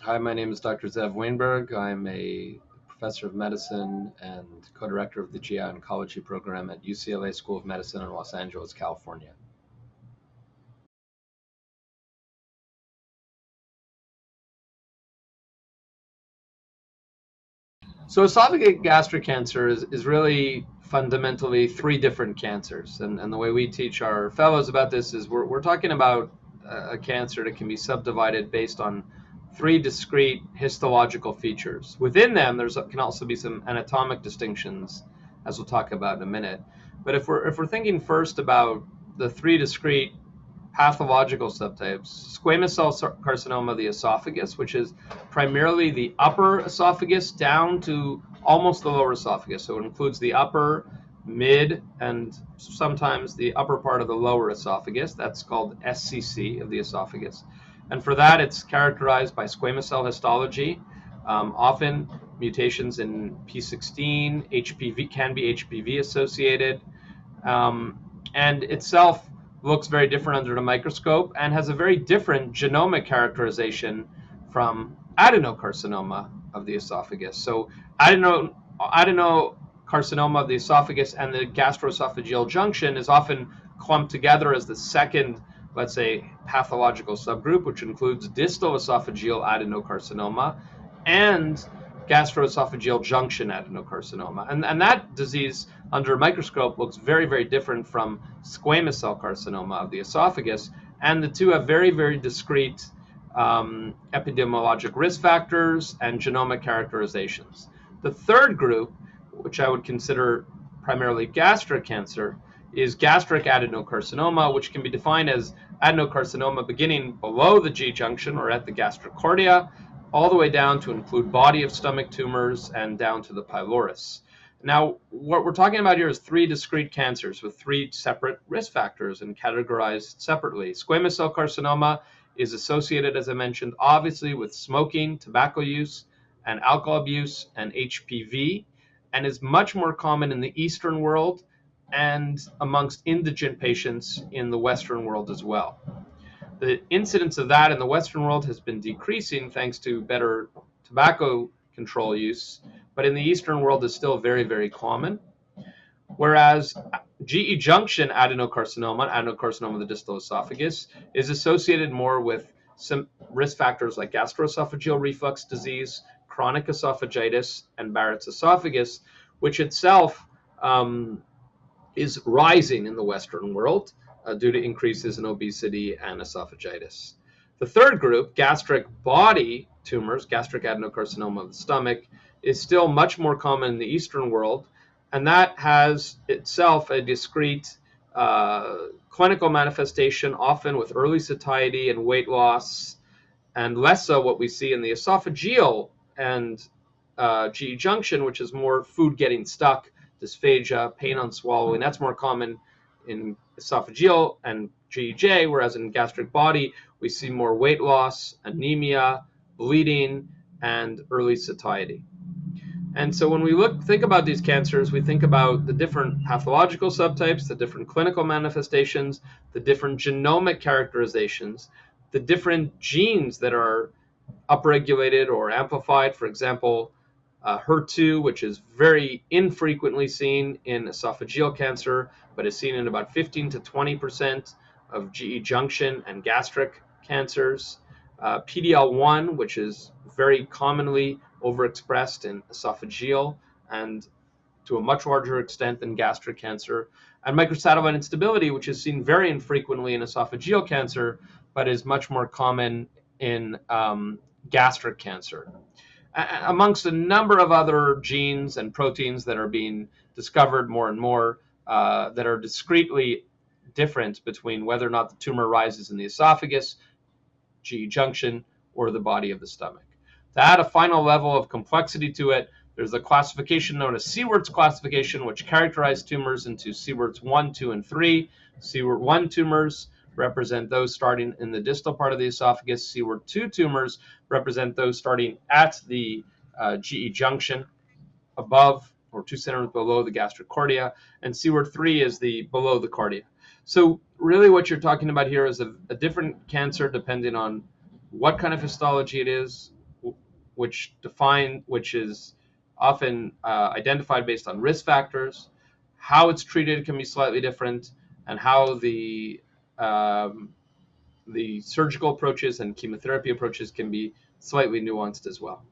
Hi, my name is Dr. Zev Wainberg. I'm a professor of medicine and co-director of the GI Oncology program at UCLA School of Medicine in Los Angeles, California. So esophagogastric cancer is really fundamentally three different cancers. And the way we teach our fellows about this is we're talking about a cancer that can be subdivided based on three discrete histological features. Within them, can also be some anatomic distinctions, as we'll talk about in a minute. But if we're thinking first about the three discrete pathological subtypes, squamous cell carcinoma of the esophagus, which is primarily the upper esophagus down to almost the lower esophagus. So it includes the upper, mid, and sometimes the upper part of the lower esophagus. That's called SCC of the esophagus. And for that, it's characterized by squamous cell histology, often mutations in P16, HPV can be HPV associated, and itself looks very different under the microscope and has a very different genomic characterization from adenocarcinoma of the esophagus. So adenocarcinoma of the esophagus and the gastroesophageal junction is often clumped together as the second, let's say, pathological subgroup, which includes distal esophageal adenocarcinoma and gastroesophageal junction adenocarcinoma. And that disease under a microscope looks very, very different from squamous cell carcinoma of the esophagus. And the two have very, very discrete epidemiologic risk factors and genomic characterizations. The third group, which I would consider primarily gastric cancer, is gastric adenocarcinoma, which can be defined as adenocarcinoma beginning below the G junction or at the gastric cordia, all the way down to include body of stomach tumors and down to the pylorus. Now, what we're talking about here is three discrete cancers with three separate risk factors and categorized separately. Squamous cell carcinoma is associated, as I mentioned, obviously with smoking, tobacco use, and alcohol abuse and HPV, and is much more common in the Eastern world and amongst indigent patients in the Western world as well. The incidence of that in the Western world has been decreasing thanks to better tobacco control use, but in the Eastern world is still very, very common. Whereas GE junction adenocarcinoma of the distal esophagus, is associated more with some risk factors like gastroesophageal reflux disease, chronic esophagitis, and Barrett's esophagus, which itself is rising in the Western world due to increases in obesity and esophagitis. The third group, gastric body tumors, gastric adenocarcinoma of the stomach, is still much more common in the Eastern world, and that has itself a discrete clinical manifestation, often with early satiety and weight loss, and less so what we see in the esophageal and GE junction, which is more food getting stuck, dysphagia, pain on swallowing. That's more common in esophageal and GEJ, whereas in gastric body, we see more weight loss, anemia, bleeding, and early satiety. And so when we think about these cancers, we think about the different pathological subtypes, the different clinical manifestations, the different genomic characterizations, the different genes that are upregulated or amplified. For example, HER2, which is very infrequently seen in esophageal cancer, but is seen in about 15 to 20% of GE junction and gastric cancers. PD-L1, which is very commonly overexpressed in esophageal and to a much larger extent than gastric cancer. And microsatellite instability, which is seen very infrequently in esophageal cancer, but is much more common in gastric cancer, amongst a number of other genes and proteins that are being discovered more and more that are discretely different between whether or not the tumor rises in the esophagus, GE junction, or the body of the stomach. To add a final level of complexity to it, there's a classification known as Siewert's classification, which characterizes tumors into Siewert's 1, 2, and 3. Siewert 1 tumors represent those starting in the distal part of the esophagus. Siewert 2 tumors represent those starting at the GE junction above or 2 centimeters below the gastric cordia, and Siewert 3 is the below the cordia. So really what you're talking about here is a different cancer depending on what kind of histology it is, which is often identified based on risk factors. How it's treated can be slightly different, and how the surgical approaches and chemotherapy approaches can be slightly nuanced as well.